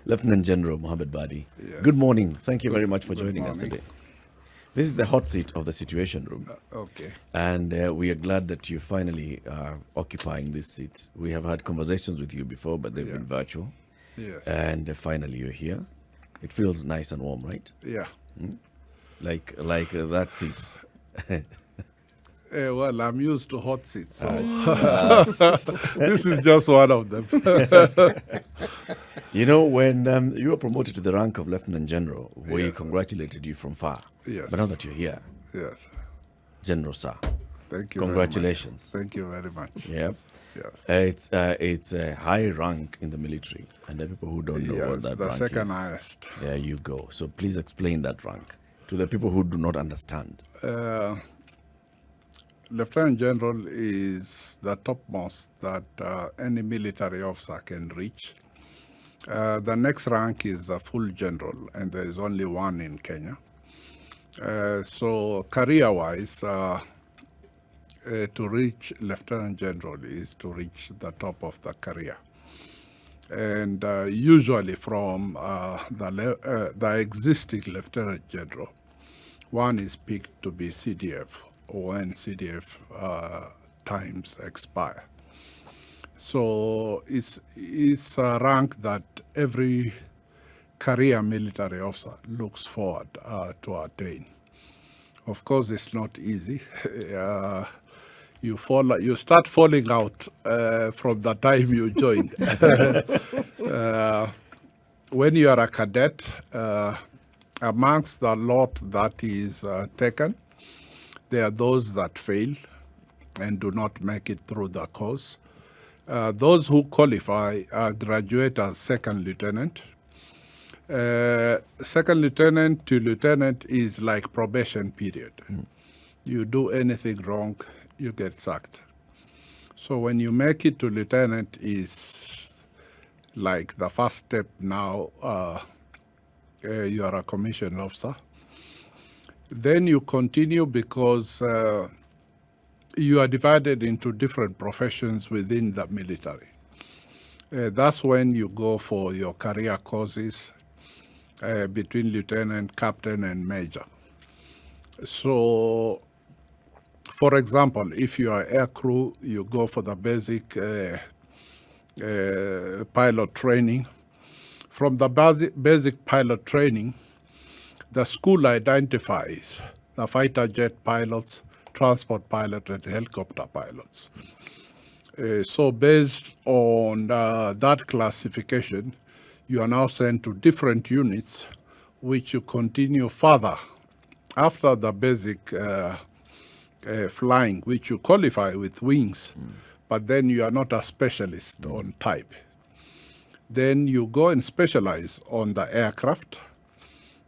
Lieutenant General Mohamed BADI. Yes. Good morning. Thank you very much for joining us morning. today. This is the hot seat of the Situation Room. Okay. And we are glad that you finally are occupying this seat. We have had conversations with you before, but they've been virtual. Yes. And finally you're here. It feels nice and warm, right? Yeah. Like that seat. Well, I'm used to hot seats, so this is just one of them. You know, when you were promoted to the rank of Lieutenant General, we congratulated you from far. Yes. But now that you're here, Yes. General Sir, Thank you. congratulations. Very much. Thank you very much. Yeah. Yes. It's a high rank in the military, and the people who don't know what that the rank second is, highest. there you go. So please explain that rank to the people who do not understand. Lieutenant General is the topmost that any military officer can reach. The next rank is a full general, and there is only one in Kenya. So career-wise, to reach Lieutenant General is to reach the top of the career. And usually from the existing Lieutenant General, one is picked to be CDF when CDF times expire. So it's a rank that every career military officer looks forward to attain. Of course, it's not easy. You start falling out from the time you join. When you are a cadet, amongst the lot that is taken, there are those that fail and do not make it through the course. Those who qualify graduate as second lieutenant. Second lieutenant to lieutenant is like probation period. You do anything wrong, you get sacked. So when you make it to lieutenant is like the first step now, you are a commissioned officer. Then you continue because you are divided into different professions within the military. That's when you go for your career courses between lieutenant, captain, and major. So, for example, if you are air crew, you go for the basic pilot training. From the basic pilot training, the school identifies the fighter jet pilots, transport pilot, and helicopter pilots. So based on that classification, you are now sent to different units, which you continue further after the basic flying, which you qualify with wings, but then you are not a specialist on type. Then you go and specialize on the aircraft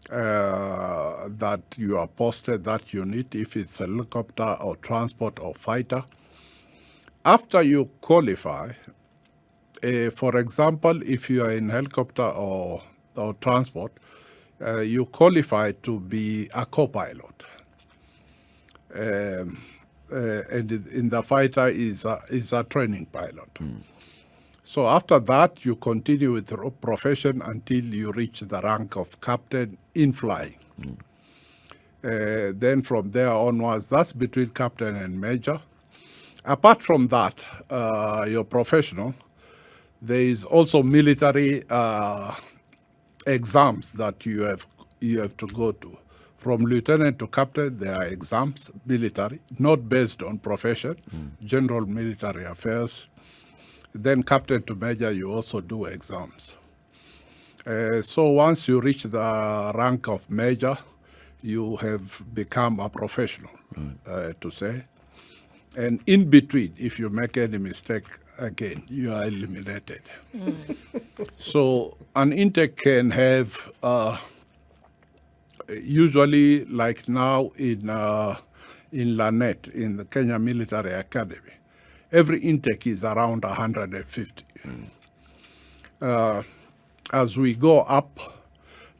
that you are posted, that unit, if it's a helicopter or transport or fighter. After you qualify, for example, if you are in helicopter or transport, you qualify to be a co-pilot. And in the fighter is a training pilot. So after that, you continue with your profession until you reach the rank of captain in flying. Then from there onwards, that's between captain and major. Apart from that, your professional, there is also military exams that you have to go to. From lieutenant to captain, there are exams, military, not based on profession, general military affairs. Then captain to major, you also do exams. So once you reach the rank of major, you have become a professional, to say. And in between, if you make any mistake, again, you are eliminated. So an intake can have, usually like now in Lanet, in the Kenya Military Academy, every intake is around 150. As we go up,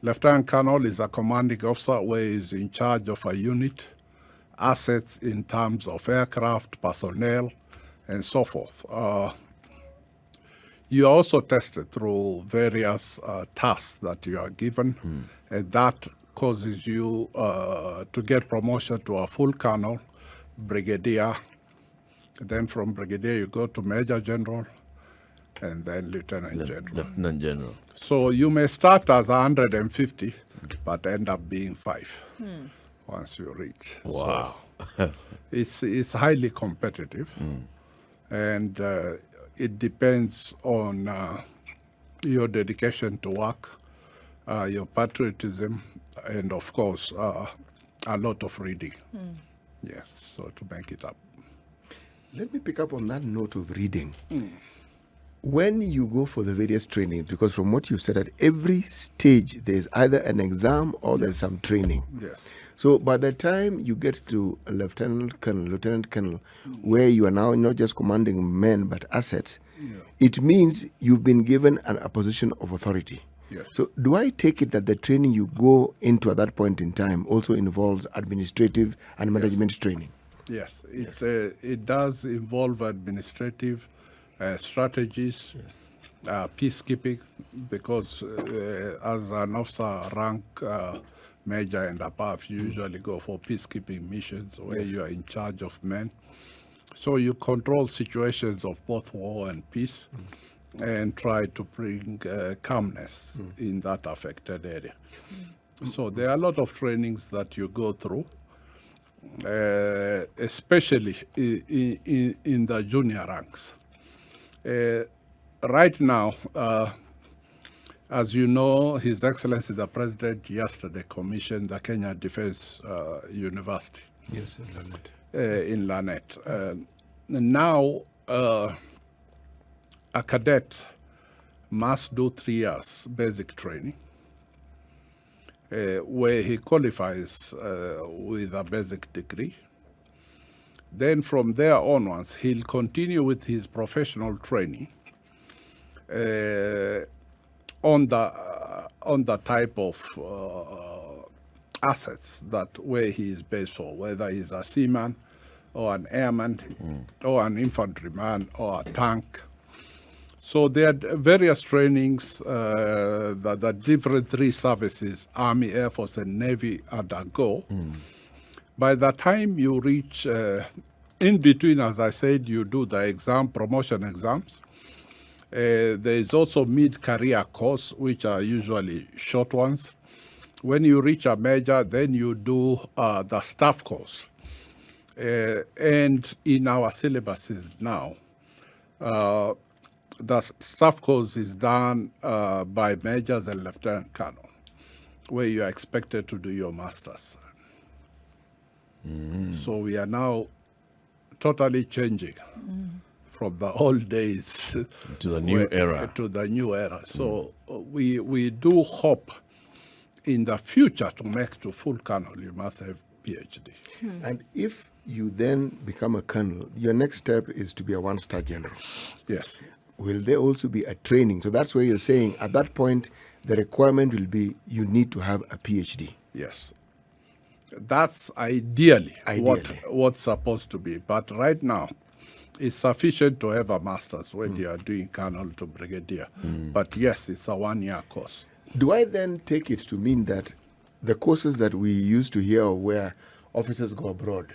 Lieutenant Colonel is a commanding officer where he's in charge of a unit, assets in terms of aircraft, personnel, and so forth. You are also tested through various tasks that you are given, and that causes you to get promotion to a full colonel, brigadier. Then from brigadier you go to major general, and then lieutenant general. Lieutenant General. So you may start as 150, but end up being 5 once you reach. Wow. So it's highly competitive, and it depends on your dedication to work, your patriotism, and of course a lot of reading. Yes, so to make it up. Let me pick up on that note of reading. When you go for the various trainings, because from what you've said, at every stage there's either an exam or there's some training. Yes. So by the time you get to a lieutenant colonel, where you are now not just commanding men but assets, it means you've been given a position of authority. Yes. So do I take it that the training you go into at that point in time also involves administrative and management training? Yes, it does involve administrative strategies, peacekeeping, because as an officer rank major and above, you usually go for peacekeeping missions where you are in charge of men. So you control situations of both war and peace and try to bring calmness in that affected area. So there are a lot of trainings that you go through, especially in the junior ranks. Right now, as you know, His Excellency the President yesterday commissioned the Kenya Defense University. Yes, in Lanet. In Lanet. Now, a cadet must do 3 years basic training, where he qualifies with a basic degree. Then from there onwards, he'll continue with his professional training on the type of assets that where he is based for, whether he's a seaman or an airman or an infantryman or a tank. So there are various trainings that the different 3 services, Army, Air Force, and Navy undergo. By the time you reach, in between, as I said, you do the exam, promotion exams. There is also mid-career course, which are usually short ones. When you reach a major, then you do the staff course. And in our syllabuses now, the staff course is done by majors and lieutenant colonel, where you are expected to do your master's. So we are now totally changing from the old days To the new era. To the new era. So we do hope in the future to make to full colonel, you must have PhD. And if you then become a colonel, your next step is to be a 1-star general. Yes. Will there also be a training? So that's where you're saying at that point, the requirement will be you need to have a PhD. Yes. That's ideally. Ideally. What's supposed to be. But right now, it's sufficient to have a master's when you are doing colonel to brigadier. But yes, it's a 1-year course. Do I then take it to mean that the courses that we used to hear of where officers go abroad,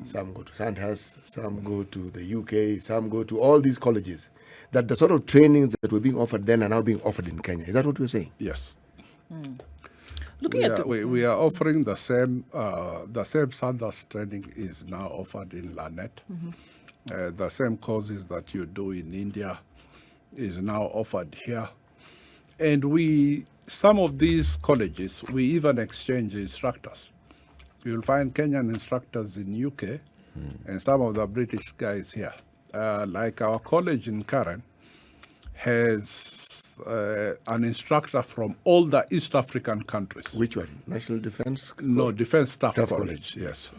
some go to Sandhurst, some go to the UK, some go to all these colleges, that the sort of trainings that were being offered then are now being offered in Kenya? Is that what you're saying? Yes. We are offering the same Sandhurst training is now offered in Lanet. The same courses that you do in India is now offered here. And some of these colleges, we even exchange instructors. You'll find Kenyan instructors in UK and some of the British guys here. Like our college in Karen has an instructor from all the East African countries. Which one? National Defense? No, Defense Staff Staff College, yes.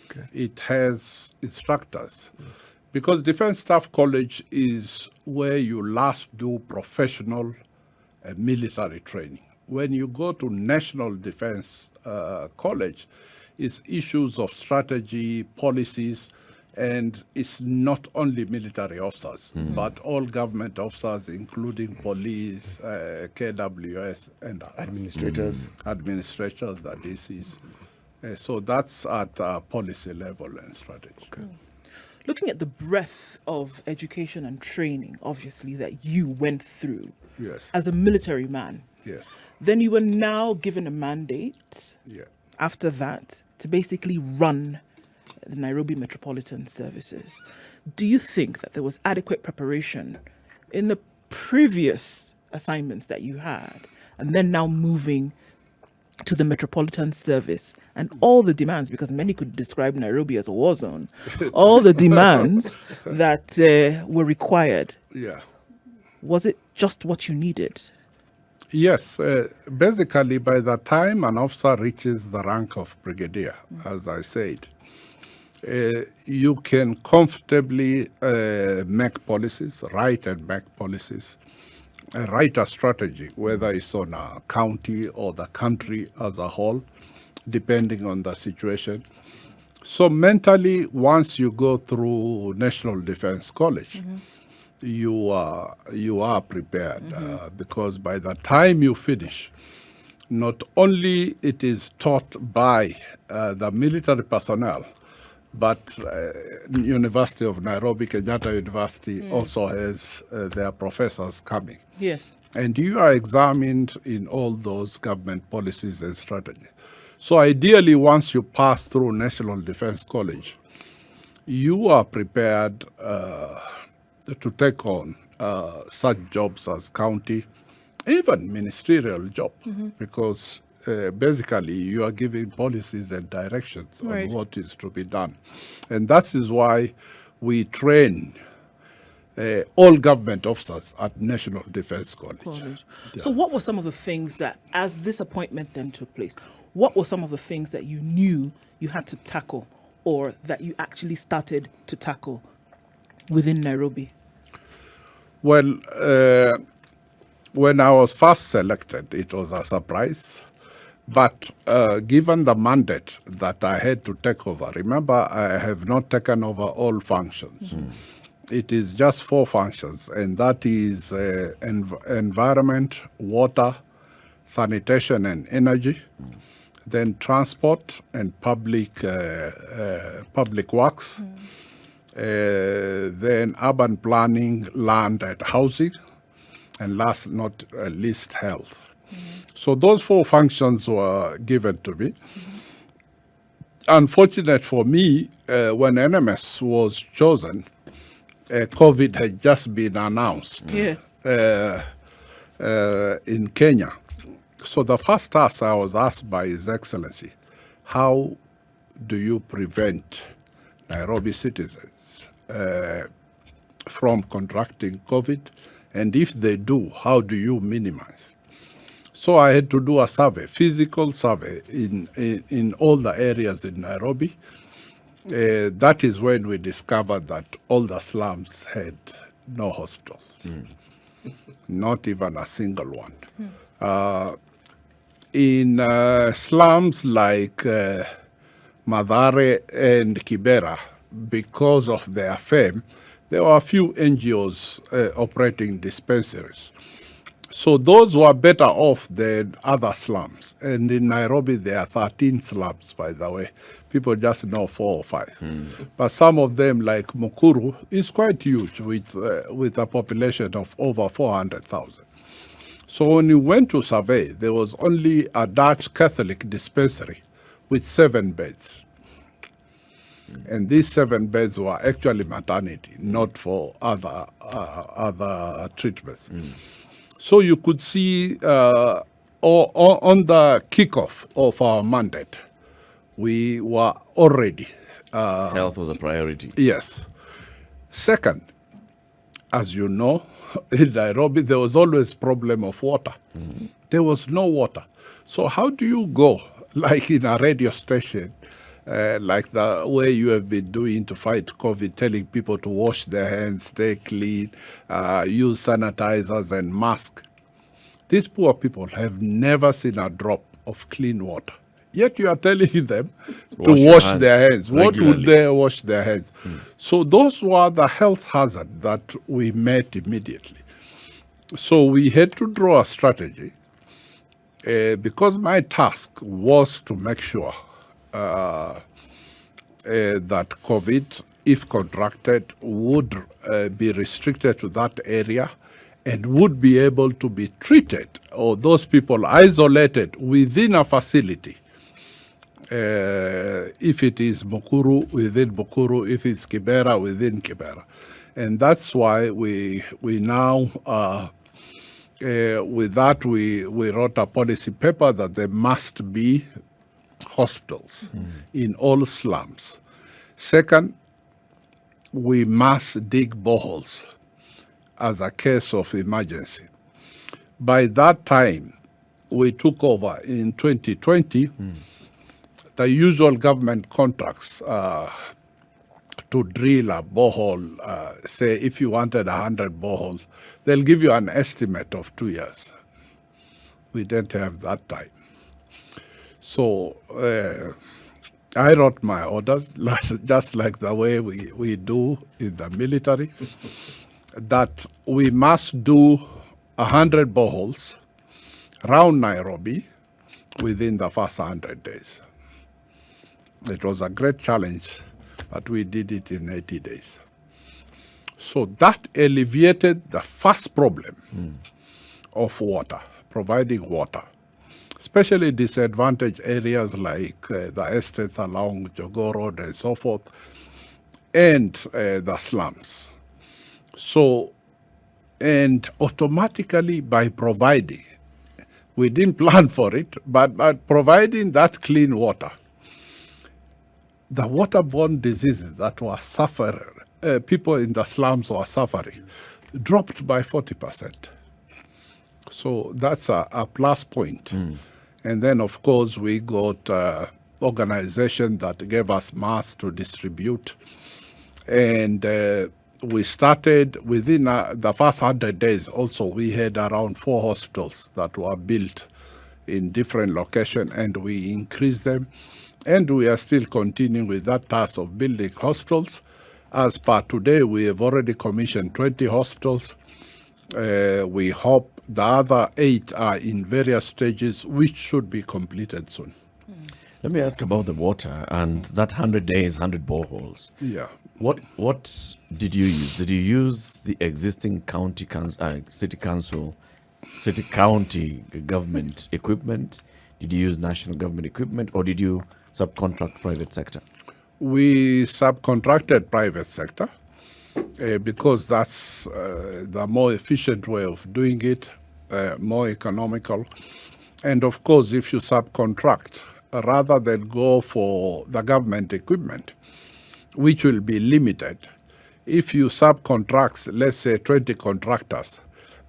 Okay. It has instructors. Because Defense Staff College is where you last do professional military training. When you go to National Defense College, it's issues of strategy, policies, And it's not only military officers, but all government officers, including police, KWS, and Administrators. administrators, the DCs. So that's at policy level and strategy. Okay. Looking at the breadth of education and training, obviously, that you went through Yes. as a military man, Yes. then you were now given a mandate Yeah. after that to basically run the Nairobi Metropolitan Services. Do you think that there was adequate preparation in the previous assignments that you had, and then now moving to the Metropolitan Service and all the demands, because many could describe Nairobi as a war zone, all the demands that were required? Yeah. Was it just what you needed? Yes. Basically, by the time an officer reaches the rank of brigadier, as I said, you can comfortably make policies, write and make policies, write a strategy, whether it's on a county or the country as a whole, depending on the situation. So mentally, once you go through National Defense College, you are prepared because by the time you finish, not only it is taught by the military personnel, but University of Nairobi, Kenyatta University also has their professors coming. Yes. And you are examined in all those government policies and strategies. So ideally, once you pass through National Defense College, you are prepared to take on such jobs as county, even ministerial job, because basically you are giving policies and directions Right. on what is to be done. And that is why we train all government officers at National Defense College. So what were some of the things that, as this appointment then took place, what were some of the things that you knew you had to tackle, or that you actually started to tackle within Nairobi? Well, when I was first selected, it was a surprise. But given the mandate that I had to take over, remember, I have not taken over all functions. It is just 4 functions, and that is environment, water, sanitation and energy, then transport and public works, then urban planning, land and housing, and last not least health. So those 4 functions were given to me. Unfortunate for me, when NMS was chosen, COVID had just been announced Yes. in Kenya. So the first task I was asked by His Excellency, how do you prevent Nairobi citizens from contracting COVID? And if they do, how do you minimize? So I had to do a survey, physical survey in all the areas in Nairobi. That is when we discovered that all the slums had no hospitals, not even a single one. In slums like Mathare and Kibera, because of their fame, there were a few NGOs operating dispensaries. So those were better off than other slums. And in Nairobi, there are 13 slums, by the way. People just know 4 or 5. But some of them, like Uhuru, is quite huge with a population of over 400,000. So when we went to survey, there was only a Dutch Catholic dispensary with 7 beds. And these 7 beds were actually maternity, not for other treatments. So you could see on the kickoff of our mandate, we were already... Health was a priority. Yes. Second, as you know, in Nairobi, there was always problem of water. There was no water. So how do you go, like in a radio station, like the way you have been doing to fight COVID, telling people to wash their hands, stay clean, use sanitizers and masks? These poor people have never seen a drop of clean water Yet you are telling them Wash to your wash hands their hands. What would regularly. they wash their hands? So those were the health hazard that we met immediately. So we had to draw a strategy because my task was to make sure that COVID, if contracted, would be restricted to that area and would be able to be treated, or those people isolated within a facility. If it is Bukuru, within Bukuru, if it's Kibera, within Kibera. And that's why we now, with that, we wrote a policy paper that there must be hospitals in all slums. Second, we must dig boreholes as a case of emergency. By that time, we took over in 2020 the usual government contracts to drill a borehole. Say if you wanted 100 boreholes, they'll give you an estimate of 2 years. We didn't have that time. So I wrote my orders, just like the way we do in the military, that we must do 100 boreholes around Nairobi within the first 100 days. It was a great challenge, but we did it in 80 days. So that alleviated the first problem of water, providing water, especially disadvantaged areas like the estates along Jogoo Road and so forth, and the slums. So, and automatically by providing, we didn't plan for it, but by providing that clean water, the waterborne diseases that were suffering, people in the slums were suffering, dropped by 40%. So that's a plus point. And then, of course, we got organization that gave us masks to distribute. And we started within the first 100 days also, we had around 4 hospitals that were built in different locations, and we increased them. And we are still continuing with that task of building hospitals. As per today, we have already commissioned 20 hospitals. We hope the other 8 are in various stages, which should be completed soon. Let me ask about the water and that 100 days, 100 boreholes. Yeah. What did you use? Did you use the existing county county government equipment? Did you use national government equipment, or did you subcontract private sector? We subcontracted private sector because that's the more efficient way of doing it, more economical. And of course, if you subcontract, rather than go for the government equipment, which will be limited, if you subcontract, let's say 20 contractors,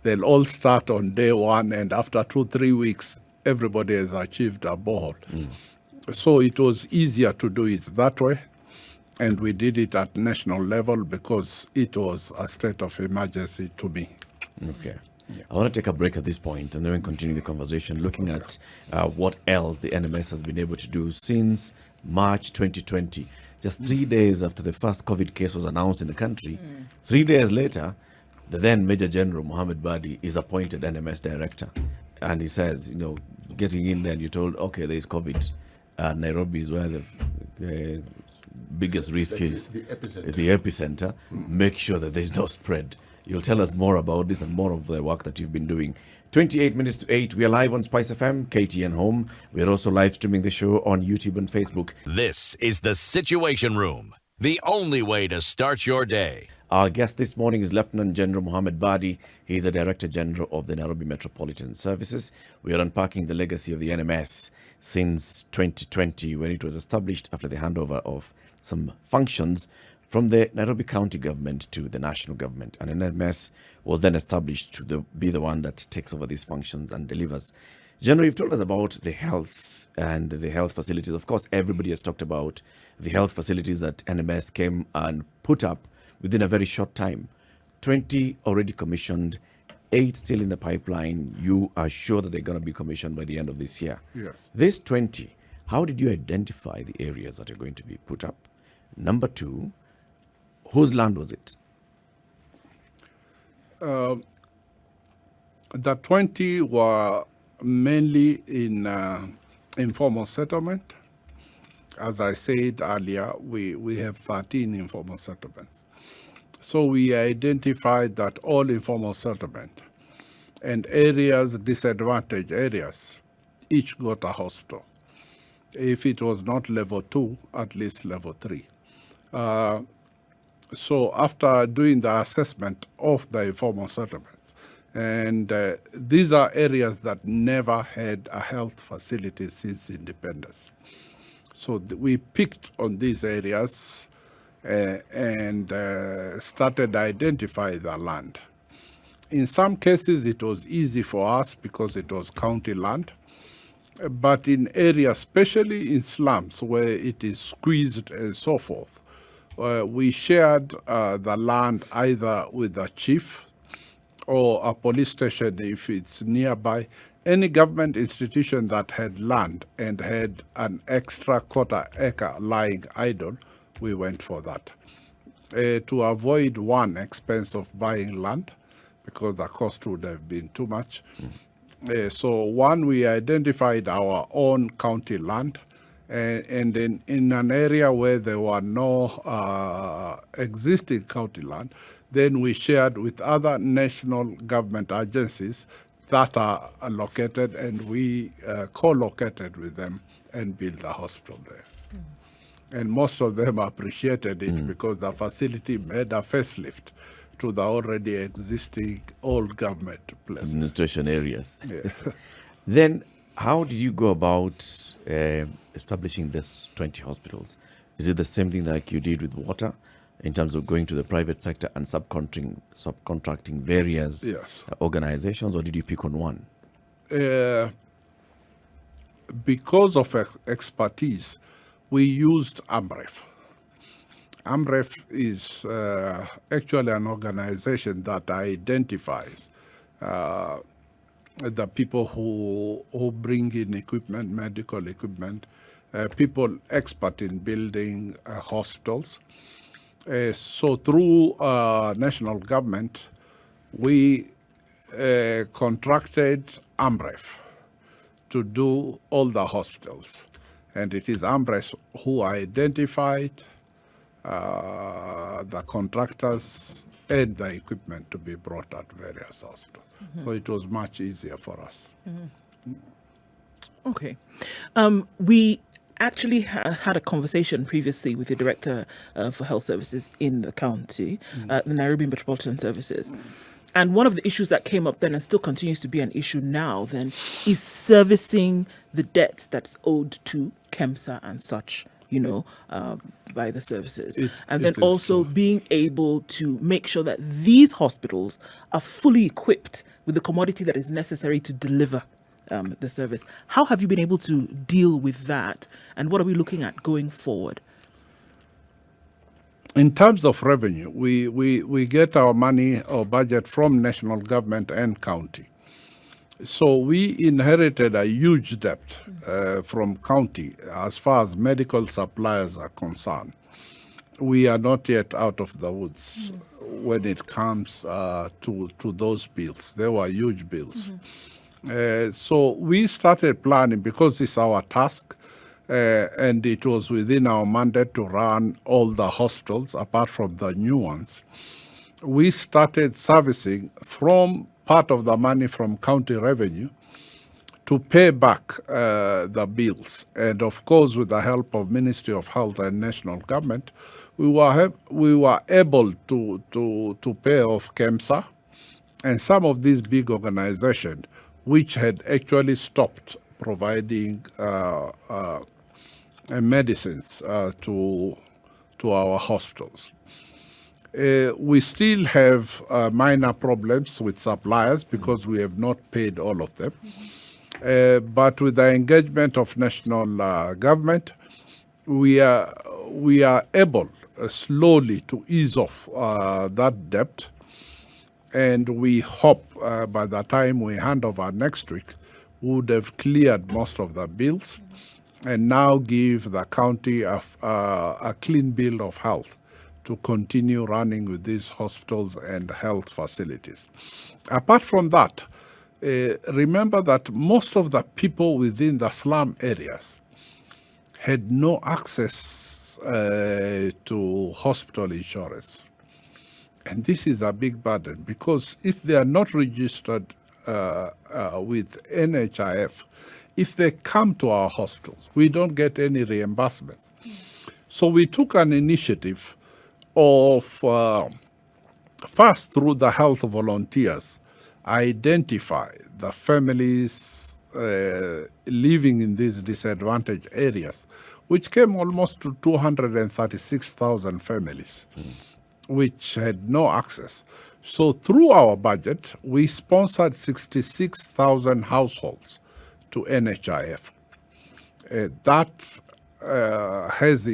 they'll all start on day one, and after 2-3 weeks, everybody has achieved a borehole. So it was easier to do it that way, and we did it at national level because it was a state of emergency to me. Okay. I want to take a break at this point and then continue the conversation looking at what else the NMS has been able to do since March 2020. Just 3 days after the first COVID case was announced in the country, 3 days later, the then Major General MOHAMED BADI is appointed NMS director. And he says, you know, getting in there and you're told, okay, there is COVID. Nairobi is where the biggest risk is. The epicenter. The epicenter. Make sure that there is no spread. You'll tell us more about this and more of the work that you've been doing. 28 minutes to 8. We are live on SpiceFM, KTN Home. We are also live streaming the show on YouTube and Facebook. This is the Situation Room, the only way to start your day. Our guest this morning is Lieutenant General MOHAMED BADI. He is the Director General of the Nairobi Metropolitan Services. We are unpacking the legacy of the NMS since 2020, when it was established after the handover of some functions from the Nairobi County government to the national government. And NMS was then established to be the one that takes over these functions and delivers. General, you've told us about the health and the health facilities. Of course, everybody has talked about the health facilities that NMS came and put up within a very short time. 20 already commissioned, 8 still in the pipeline. You are sure that they're going to be commissioned by the end of this year. Yes. These 20, How did you identify the areas that are going to be put up? Number two, whose land was it? The 20 were mainly in informal settlement. As I said earlier, we have 13 informal settlements. So we identified that all informal settlement and areas, disadvantaged areas, each got a hospital. If it was not level 2, at least level 3. So after doing the assessment of the informal settlements, and these are areas that never had a health facility since independence. So we picked on these areas and started identifying the land. In some cases, it was easy for us because it was county land. But in areas, especially in slums where it is squeezed and so forth, we shared the land either with a chief or a police station if it's nearby. Any government institution that had land and had an extra quarter-acre lying idle, we went for that. To avoid one expense of buying land, because the cost would have been too much. So one, we identified our own county land, and in an area where there were no existing county land, then we shared with other national government agencies that are located, and we co-located with them and built a hospital there. And most of them appreciated it because the facility made a facelift to the already existing old government places. Administration areas. Yeah. Then, how did you go about establishing this 20 hospitals? Is it the same thing like you did with water, in terms of going to the private sector and subcontracting various Yes. organizations, or did you pick on one? Because of expertise, we used AMREF. AMREF is actually an organization that identifies the people who bring in equipment, medical equipment, people expert in building hospitals. So through national government, we contracted AMREF to do all the hospitals. And it is AMREF who identified the contractors and the equipment to be brought at various hospitals. So it was much easier for us. Okay. We actually had a conversation previously with the Director for Health Services in the county, the Nairobi Metropolitan Services. And one of the issues that came up then and still continues to be an issue now then is servicing the debts that's owed to KEMSA and such, by the services. And then also being able to make sure that these hospitals are fully equipped with the commodity that is necessary to deliver the service. How have you been able to deal with that? And what are we looking at going forward? In terms of revenue, we get our money or budget from national government and county. So we inherited a huge debt from county as far as medical suppliers are concerned. We are not yet out of the woods when it comes to those bills. They were huge bills. So we started planning because it's our task. And it was within our mandate to run all the hospitals, apart from the new ones. We started servicing from part of the money from county revenue to pay back the bills. And of course, with the help of Ministry of Health and national government, we were able to pay off KEMSA and some of these big organizations, which had actually stopped providing medicines to our hospitals. We still have minor problems with suppliers because we have not paid all of them. But with the engagement of national government, we are able slowly to ease off that debt. And we hope by the time we hand over next week, we would have cleared most of the bills. and now give the county a clean bill of health to continue running with these hospitals and health facilities. Apart from that, remember that most of the people within the slum areas had no access to hospital insurance. And this is a big burden, because if they are not registered with NHIF, if they come to our hospitals, we don't get any reimbursements. So we took an initiative of, first through the health volunteers, identify the families living in these disadvantaged areas, which came almost to 236,000 families, which had no access. So through our budget, we sponsored 66,000 households to NHIF. That has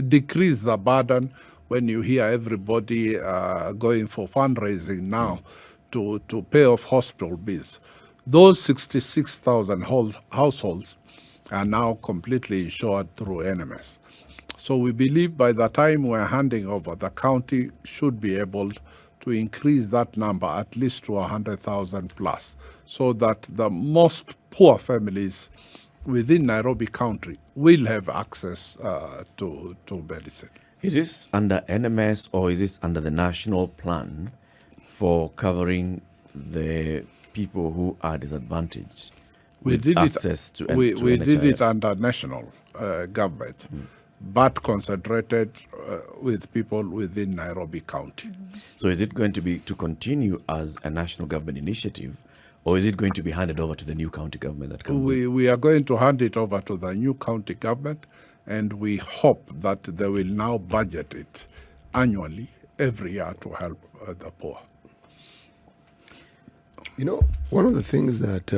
decreased the burden when you hear everybody going for fundraising now to pay off hospital bills. Those 66,000 households are now completely insured through NMS. So we believe by the time we're handing over, the county should be able to increase that number at least to 100,000 plus, so that the most poor families within Nairobi County will have access to medicine. Is this under NMS or is this under the national plan for covering the people who are disadvantaged with access to we did NHIF? it under national government, but concentrated with people within Nairobi County. So is it going to be to continue as a national government initiative, or is it going to be handed over to the new county government that comes in? We are going to hand it over to the new county government, and we hope that they will now budget it annually every year to help the poor. You know, one of the things that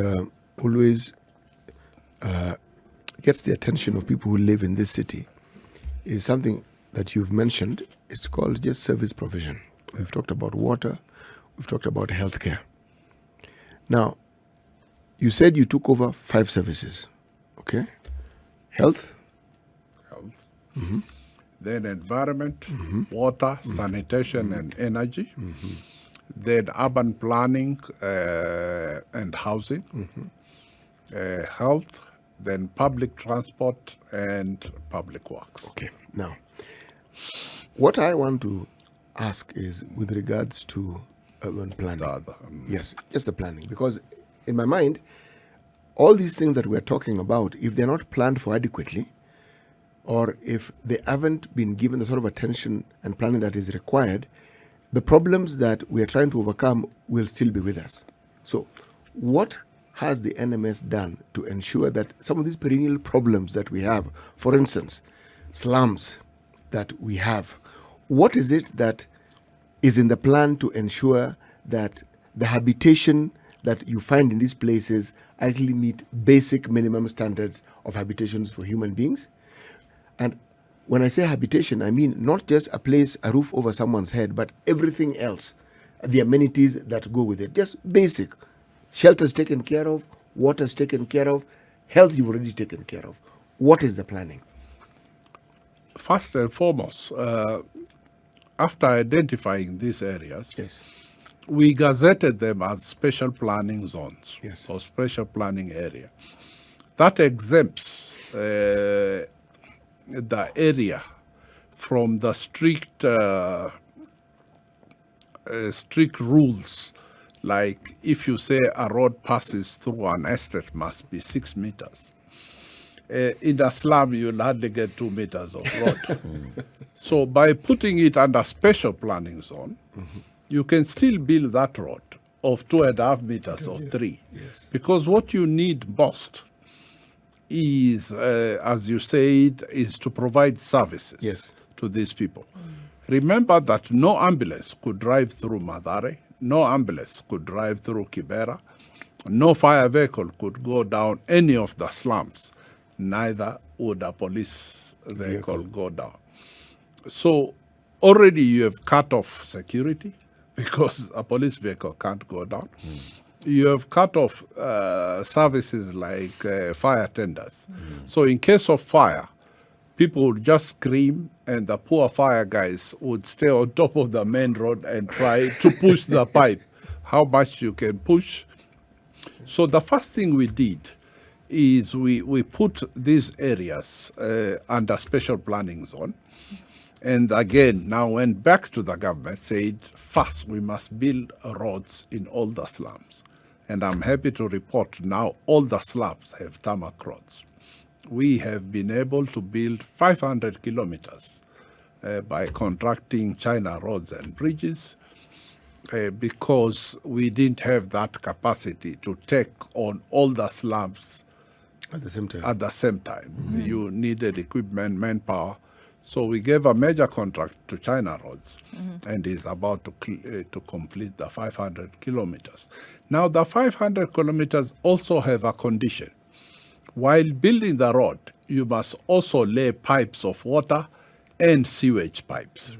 always gets the attention of people who live in this city is something that you've mentioned. It's called just service provision. We've talked about water. We've talked about healthcare. Now, you said you took over 5 services, okay? Health, then environment, water, sanitation and energy, then urban planning and housing, health, then public transport and public works. Okay. Now, what I want to ask is with regards to urban planning. Yes, just the planning. Because in my mind, all these things that we're talking about, if they're not planned for adequately, or if they haven't been given the sort of attention and planning that is required, the problems that we are trying to overcome will still be with us. So what has the NMS done to ensure that some of these perennial problems that we have, for instance, slums that we have, what is it that is in the plan to ensure that the habitation that you find in these places actually meet basic minimum standards of habitations for human beings? And when I say habitation, I mean not just a place, a roof over someone's head, but everything else, the amenities that go with it. Just basic. Shelter's taken care of, water's taken care of, health you've already taken care of. What is the planning? First and foremost, after identifying these areas, Yes. we gazetted them as special planning zones, Yes. or special planning area. That exempts the area from the strict rules, like if you say a road passes through an estate must be 6 meters. In the slum, you'll hardly get 2 meters of road. So by putting it under special planning zone, you can still build that road of 2.5 meters or 3. Yes. Because what you need most is, as you said, is to provide services Yes. to these people. Remember that no ambulance could drive through Mathare, no ambulance could drive through Kibera, no fire vehicle could go down any of the slums, neither would a police vehicle go down. So already you have cut off security because a police vehicle can't go down. you have cut off services like fire tenders. So in case of fire, people would just scream and the poor fire guys would stay on top of the main road and try to push the pipe, how much you can push. So the first thing we did is we put these areas under special planning zone. And again, now went back to the government, said, first we must build roads in all the slums. And I'm happy to report now all the slums have tarmac roads. We have been able to build 500 kilometers by contracting China roads and bridges because we didn't have that capacity to take on all the slums At the same time. at the same time. You needed equipment, manpower. So we gave a major contract to China Roads and is about to complete the 500 kilometers. Now the 500 kilometers also have a condition. While building the road, you must also lay pipes of water and sewage pipes.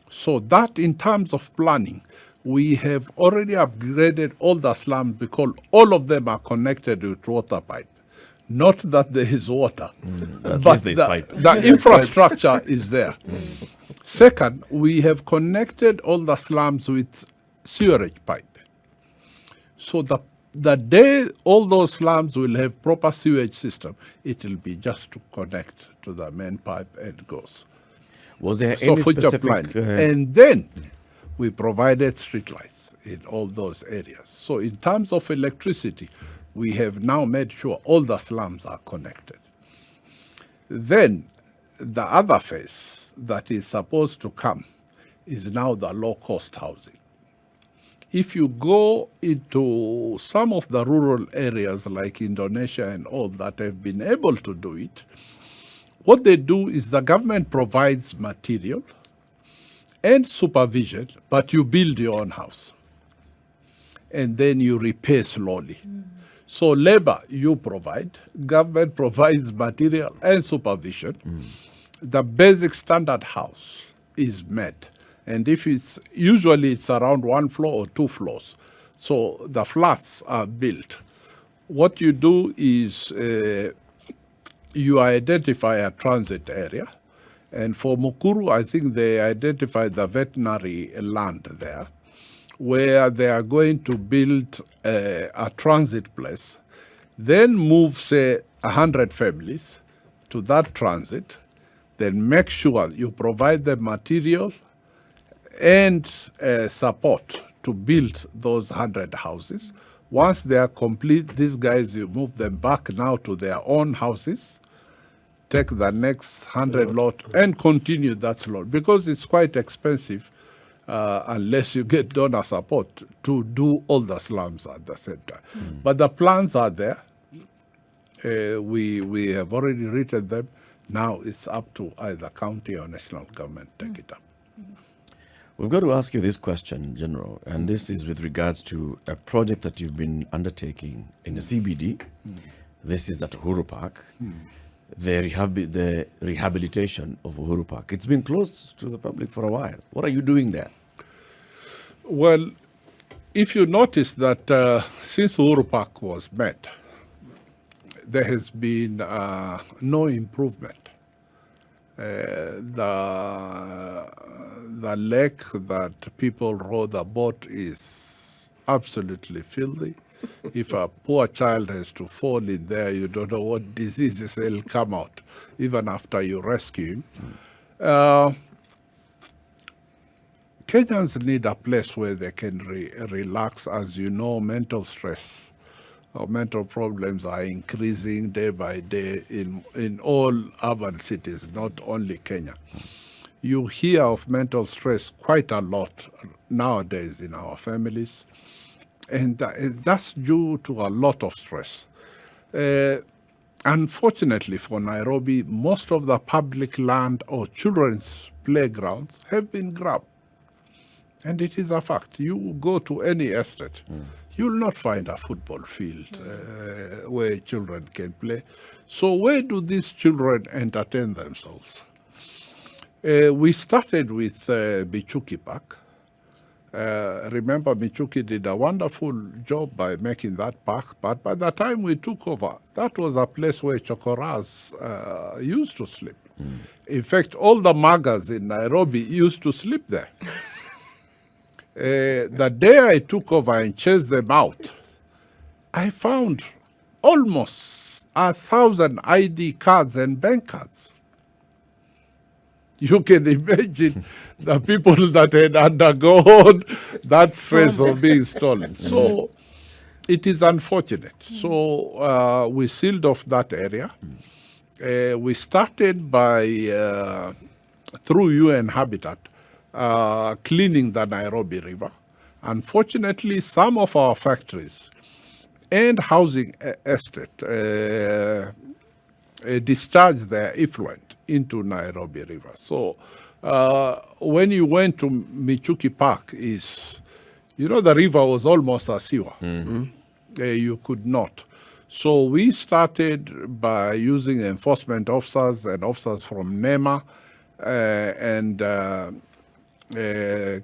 So that in terms of planning, we have already upgraded all the slums because all of them are connected with water pipe. Not that there is water, At but least there's pipe. the infrastructure is there. Second, we have connected all the slums with sewerage pipe. So the day all those slums will have proper sewage system, it will be just to connect to the main pipe and goes. Was there So any future specific... planning. And then we provided streetlights in all those areas. So in terms of electricity, we have now made sure all the slums are connected. Then the other phase that is supposed to come is now the low-cost housing. If you go into some of the rural areas like Indonesia and all that have been able to do it, what they do is the government provides material and supervision, but you build your own house. And then you repay slowly. So labor you provide, government provides material and supervision. The basic standard house is met. And if it's usually it's around 1 floor or 2 floors. So the flats are built. What you do is you identify a transit area. And for Mukuru, I think they identified the veterinary land there, where they are going to build a transit place, then move, say, 100 families to that transit, then make sure you provide them material and support to build those 100 houses. Once they are complete, these guys, you move them back now to their own houses, take the next 100 lot and continue that lot because it's quite expensive unless you get donor support to do all the slums at the same time. But the plans are there. We have already written them. Now it's up to either county or national government to take it up. We've got to ask you this question, General, and this is with regards to a project that you've been undertaking in the CBD. This is at Uhuru Park. The rehabilitation of Uhuru Park. It's been closed to the public for a while. What are you doing there? Well, if you notice that since Uhuru Park was met, there has been no improvement. The lake that people row the boat is absolutely filthy. If a poor child has to fall in there, you don't know what diseases will come out, even after you rescue him. Kenyans need a place where they can relax. As you know, mental stress or mental problems are increasing day by day in all urban cities, not only Kenya. You hear of mental stress quite a lot nowadays in our families. And that's due to a lot of stress. Unfortunately for Nairobi, most of the public land or children's playgrounds have been grabbed. And it is a fact. You go to any estate, you will not find a football field where children can play. So where do these children entertain themselves? We started with Bichuki Park. Remember, Michuki did a wonderful job by making that park, but by the time we took over, that was a place where chokoras used to sleep. In fact, all the magas in Nairobi used to sleep there. The day I took over and chased them out, I found almost 1,000 ID cards and bank cards. You can imagine the people that had undergone that stress of being stolen. So it is unfortunate. So we sealed off that area. We started by, through UN Habitat, cleaning the Nairobi River. Unfortunately, some of our factories and housing estate discharge their effluent into Nairobi River. So when you went to Michuki Park, the river was almost a sewer. You could not. So we started by using enforcement officers and officers from NEMA and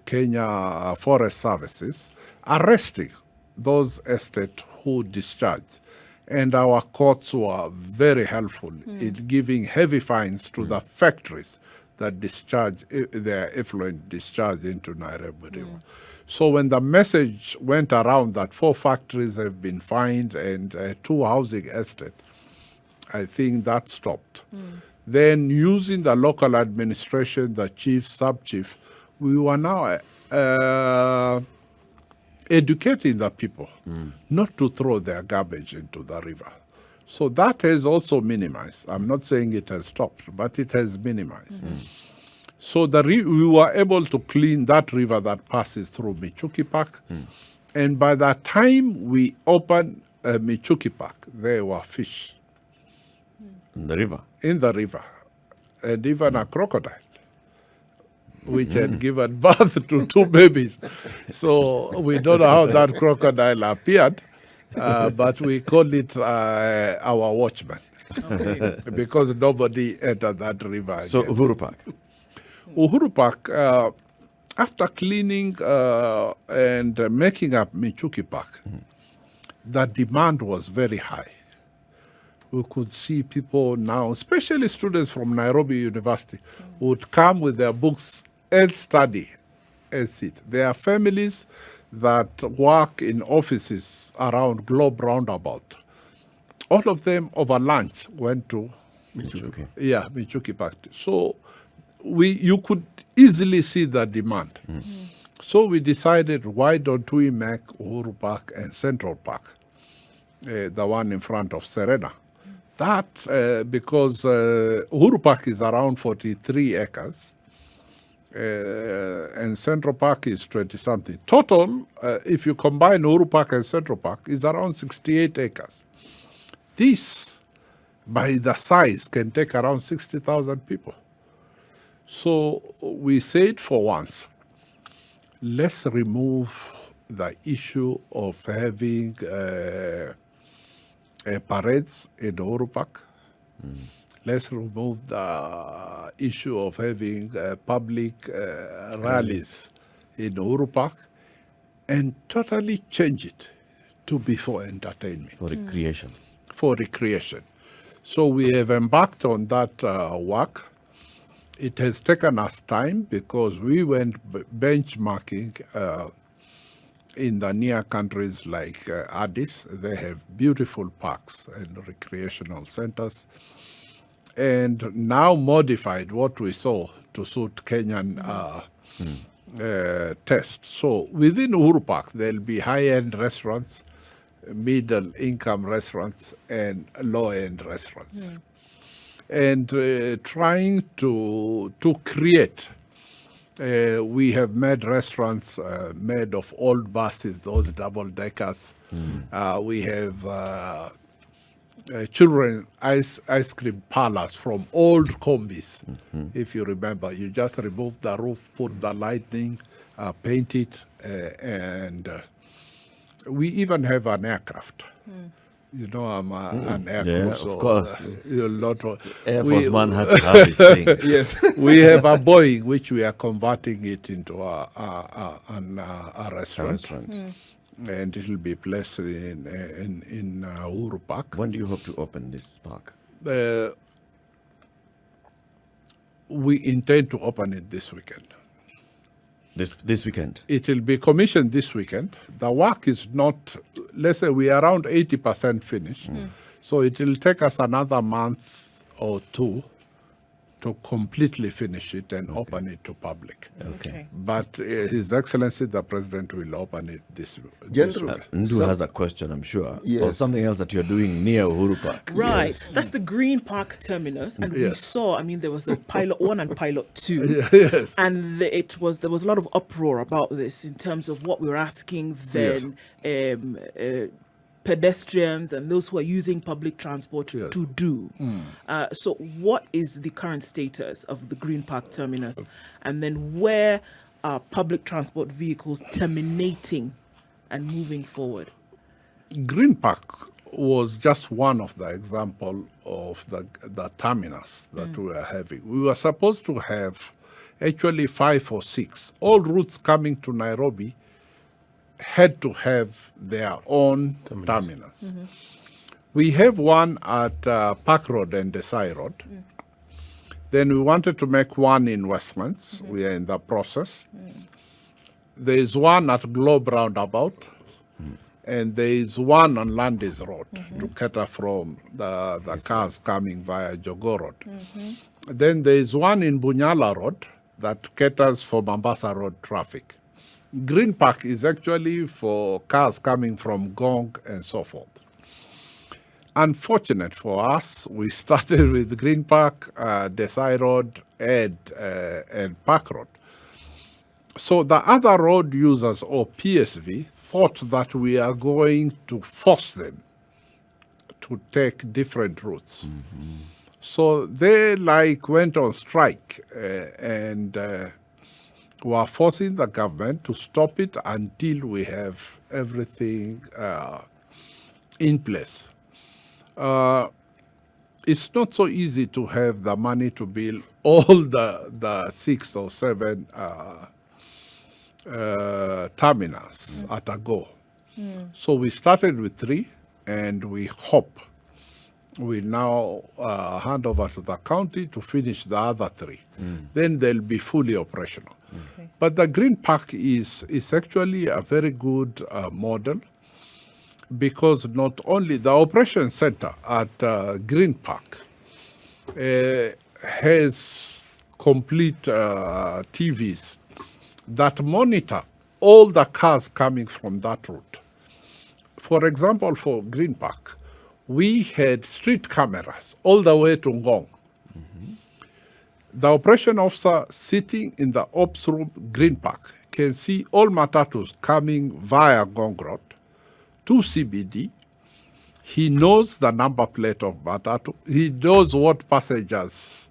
Kenya Forest Services, arresting those estates who discharged. And our courts were very helpful in giving heavy fines to the factories that discharge their effluent discharge into Nairobi River. So when the message went around that 4 factories have been fined and 2 housing estates, I think that stopped. Then using the local administration, the chief, sub-chief, we were now educating the people not to throw their garbage into the river. So that has also minimized. I'm not saying it has stopped, but it has minimized. So we were able to clean that river that passes through Michuki Park. And by the time we opened Michuki Park, there were fish. In the river? In the river. And even a crocodile, which had given birth to 2 babies. So we don't know how that crocodile appeared, but we call it our watchman. Because nobody entered that river again. So Uhuru Park? Uhuru Park, after cleaning and making up Michuki Park, the demand was very high. We could see people now, especially students from Nairobi University, would come with their books and study and sit. There are families that work in offices around Globe Roundabout. All of them over lunch went to Michuki. Michuki Park. So you could easily see the demand. So we decided, why don't we make Uhuru Park and Central Park, the one in front of Serena. That, because Uhuru Park is around 43 acres, and Central Park is 20-something. Total, if you combine Uhuru Park and Central Park, is around 68 acres. This, by the size, can take around 60,000 people. So we said for once, let's remove the issue of having parades in Uhuru Park. Let's remove the issue of having public rallies in Uhuru Park and totally change it to be for entertainment. For recreation. For recreation. So we have embarked on that work. It has taken us time because we went benchmarking in the near countries like Addis. They have beautiful parks and recreational centers. And now modified what we saw to suit Kenyan taste. So within Uhuru Park, there'll be high-end restaurants, middle-income restaurants, and low-end restaurants. And trying to create, we have made restaurants made of old buses, those double-deckers. We have children ice cream parlors from old combis. If you remember, you just remove the roof, put the lighting, paint it, and we even have an aircraft You know, I'm an air Yeah, crew, of so course. a lot of Air Force man has to have his thing. Yes. we have a Boeing which we are converting it into a A restaurant, restaurant. and it will be placed in Uhuru Park. When do you hope to open this park? We intend to open it this weekend. This weekend. It will be commissioned this weekend. The work is not, let's say we are around 80% finished. So it will take us another month or two to completely finish it and open it to public. Okay. But His Excellency, the President, will open it this General, week. Ndu has a question, I'm sure. Or Yes. something else that you're doing near Uhuru Park. Right. Yes. That's the Green Park terminus. And we Yes. saw, I mean, there was the pilot 1 and pilot 2. Yes. And there was a lot of uproar about this in terms of what we were asking then pedestrians and those who are using public transport Yes. to do. So what is the current status of the Green Park terminus? And then where are public transport vehicles terminating and moving forward? Green Park was just one of the example of the terminus that we are having. We were supposed to have actually 5 or 6. All routes coming to Nairobi had to have their own terminus. We have one at Park Road and Desai Road. Then we wanted to make one in Westlands. We are in the process. There is one at Globe Roundabout. And there is one on Landis Road to cater from the cars coming via Jogo Road. Then there is one in Bunyala Road that caters for Mombasa Road traffic. Green Park is actually for cars coming from Gong and so forth. Unfortunate for us, we started with Green Park, Desai Road, and Park Road. So the other road users, or PSV, thought that we are going to force them to take different routes. So they went on strike and were forcing the government to stop it until we have everything in place. It's not so easy to have the money to build all the 6 or 7 terminals at a go. So we started with 3, and we hope we now hand over to the county to finish the other 3. Then they'll be fully operational. But the Green Park is actually a very good model, because not only the operation center at Green Park has complete TVs that monitor all the cars coming from that route. For example, for Green Park, we had street cameras all the way to Ngong. The operation officer sitting in the ops room, Green Park, can see all matatus coming via Ngong Road to CBD. He knows the number plate of matatu. He knows what passengers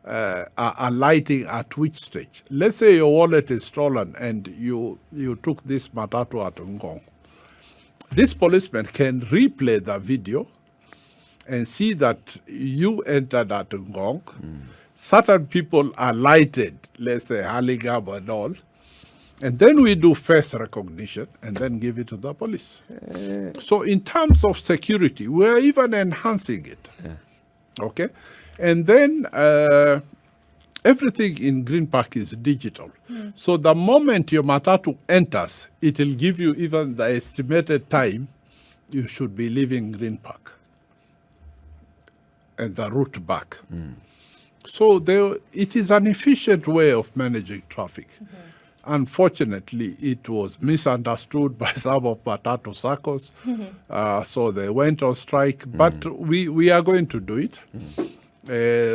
are alighting at which stage. Let's say your wallet is stolen and you took this matatu at Ngong. This policeman can replay the video and see that you entered at Ngong. Certain people are lighted, let's say Haligab and all. And then we do face recognition and then give it to the police. So in terms of security, we're even enhancing it. Okay? And then everything in Green Park is digital. So the moment your matatu enters, it will give you even the estimated time you should be leaving Green Park and the route back. So it is an efficient way of managing traffic. Unfortunately, it was misunderstood by some of matatu circles, so they went on strike. But we are going to do it.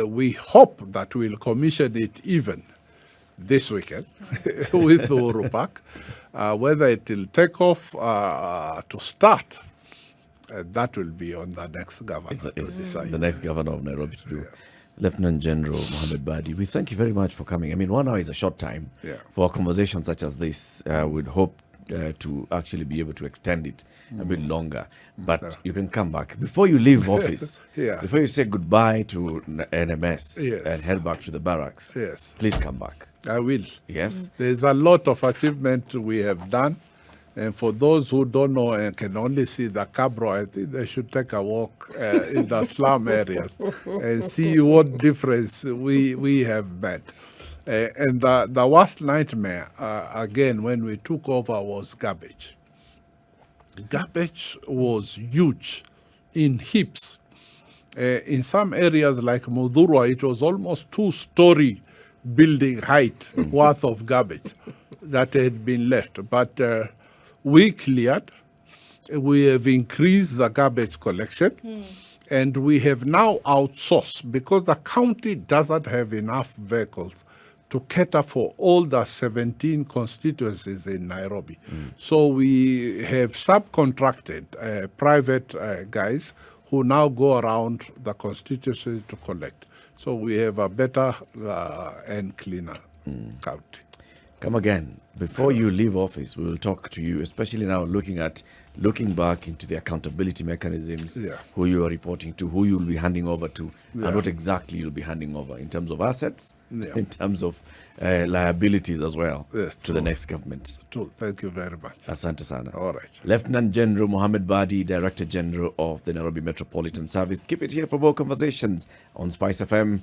We hope that we'll commission it even this weekend with Uhuru Park. Whether it will take off to start, that will be on the next governor to decide. The next governor of Nairobi to do. Lieutenant General Mohamed BADI, we thank you very much for coming. I mean, 1 hour is a short time for a conversation such as this. We'd hope to actually be able to extend it a bit longer. But you can come back. Before you leave office, Yeah. before you say goodbye to NMS Yes. and head back to the barracks, Yes. please come back. I will. Yes? There's a lot of achievement we have done. And for those who don't know and can only see the Cabro, I think they should take a walk in the slum areas and see what difference we have made. And the worst nightmare, again, when we took over was garbage. Garbage was huge in heaps. In some areas like Mudurwa, it was almost 2-story building height worth of garbage that had been left. But we cleared, we have increased the garbage collection, and we have now outsourced because the county doesn't have enough vehicles to cater for all the 17 constituencies in Nairobi. So we have subcontracted private guys who now go around the constituencies to collect. So we have a better and cleaner county. Come again. Before you leave office, we will talk to you, especially now looking back into the accountability mechanisms, Yeah. who you are reporting to, who you'll be handing over to, and what exactly you'll be handing over in terms of assets, Yeah. in terms of liabilities as well Yes, to the true. next government. True. Thank you very much. Asante sana. All right. Lieutenant General MOHAMED BADI, Director General of the Nairobi Metropolitan Service. Keep it here for more conversations on SpiceFM.